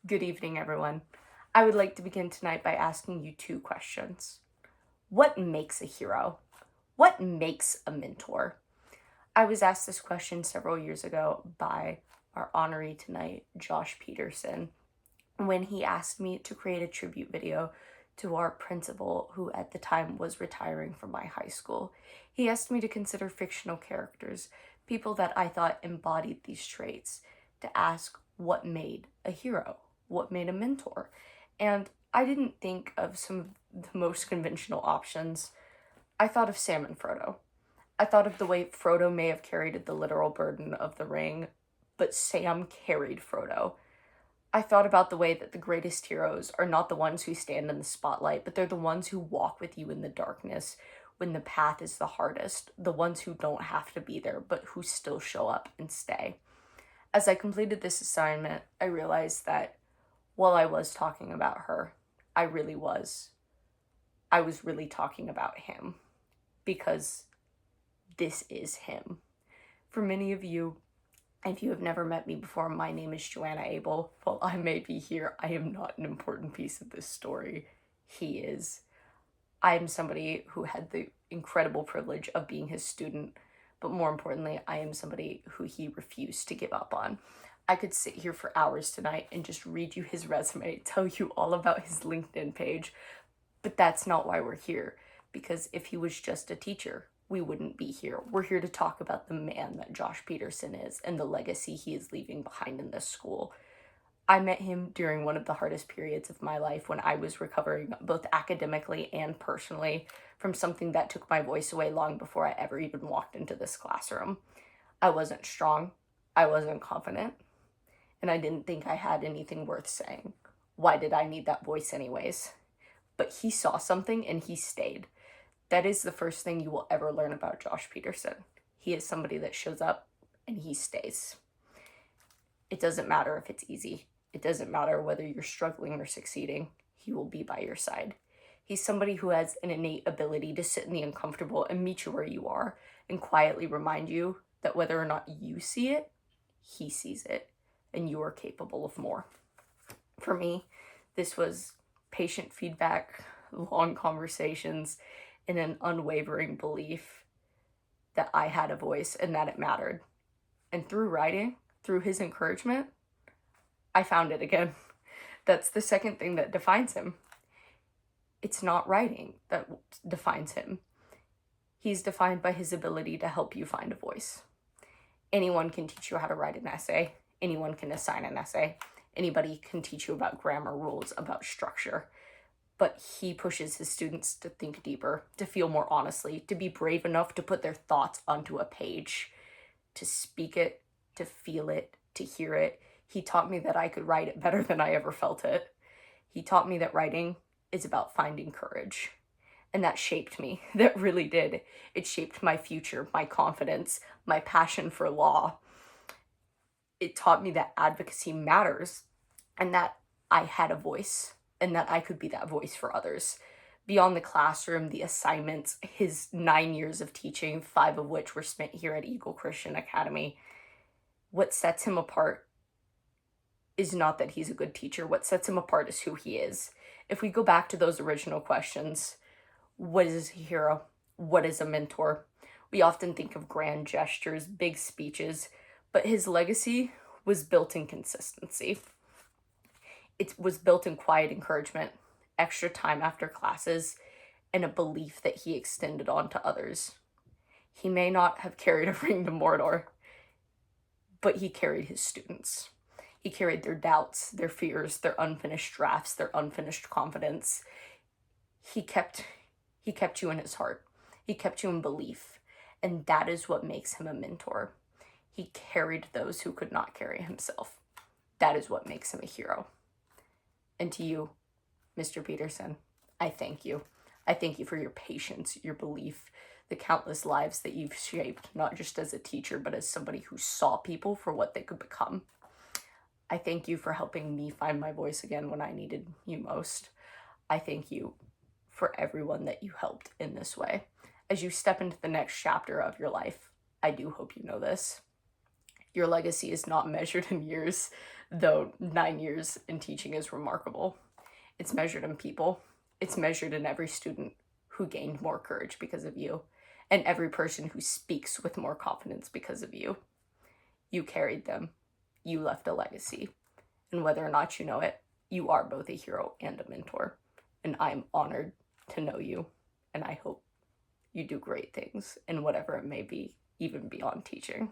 Good evening, everyone. I would like to begin tonight by asking you two questions. What makes a hero? What makes a mentor? I was asked this question several years ago by our honoree tonight, Josh Peterson, when he asked me to create a tribute video to our principal, who at the time was retiring from my high school. He asked me to consider fictional characters, people that I thought embodied these traits, to ask what made a hero, what made a mentor. And I didn't think of some of the most conventional options. I thought of Sam and Frodo. I thought of the way Frodo may have carried the literal burden of the ring, but Sam carried Frodo. I thought about the way that the greatest heroes are not the ones who stand in the spotlight, but they're the ones who walk with you in the darkness when the path is the hardest, the ones who don't have to be there, but who still show up and stay. As I completed this assignment, I realized that while I was talking about her, I really was. I was really talking about him because this is him. For many of you, if you have never met me before, my name is Joanna Abel. While I may be here, I am not an important piece of this story. He is. I am somebody who had the incredible privilege of being his student, but more importantly, I am somebody who he refused to give up on. I could sit here for hours tonight and just read you his resume, tell you all about his LinkedIn page, but that's not why we're here. Because if he was just a teacher, we wouldn't be here. We're here to talk about the man that Josh Peterson is and the legacy he is leaving behind in this school. I met him during one of the hardest periods of my life when I was recovering both academically and personally from something that took my voice away long before I ever even walked into this classroom. I wasn't strong, I wasn't confident, and I didn't think I had anything worth saying. Why did I need that voice anyways? But he saw something and he stayed. That is the first thing you will ever learn about Josh Peterson. He is somebody that shows up and he stays. It doesn't matter if it's easy. It doesn't matter whether you're struggling or succeeding. He will be by your side. He's somebody who has an innate ability to sit in the uncomfortable and meet you where you are and quietly remind you that whether or not you see it, he sees it, and you are capable of more. For me, this was patient feedback, long conversations, and an unwavering belief that I had a voice and that it mattered. And through writing, through his encouragement, I found it again. That's the second thing that defines him. It's not writing that defines him. He's defined by his ability to help you find a voice. Anyone can teach you how to write an essay. Anyone can assign an essay. Anybody can teach you about grammar rules, about structure. But he pushes his students to think deeper, to feel more honestly, to be brave enough to put their thoughts onto a page, to speak it, to feel it, to hear it. He taught me that I could write it better than I ever felt it. He taught me that writing is about finding courage. And that shaped me. That really did. It shaped my future, my confidence, my passion for law. It taught me that advocacy matters and that I had a voice and that I could be that voice for others. Beyond the classroom, the assignments, his 9 years of teaching, 5 of which were spent here at Eagle Christian Academy, what sets him apart is not that he's a good teacher. What sets him apart is who he is. If we go back to those original questions, what is a hero? What is a mentor? We often think of grand gestures, big speeches, but his legacy was built in consistency. It was built in quiet encouragement, extra time after classes, and a belief that he extended on to others. He may not have carried a ring to Mordor, but he carried his students. He carried their doubts, their fears, their unfinished drafts, their unfinished confidence. He kept you in his heart. He kept you in belief. And that is what makes him a mentor. He carried those who could not carry himself. That is what makes him a hero. And to you, Mr. Peterson, I thank you. I thank you for your patience, your belief, the countless lives that you've shaped, not just as a teacher, but as somebody who saw people for what they could become. I thank you for helping me find my voice again when I needed you most. I thank you for everyone that you helped in this way. As you step into the next chapter of your life, I do hope you know this. Your legacy is not measured in years, though 9 years in teaching is remarkable. It's measured in people. It's measured in every student who gained more courage because of you, and every person who speaks with more confidence because of you. You carried them. You left a legacy. And whether or not you know it, you are both a hero and a mentor. And I'm honored to know you, and I hope you do great things in whatever it may be, even beyond teaching.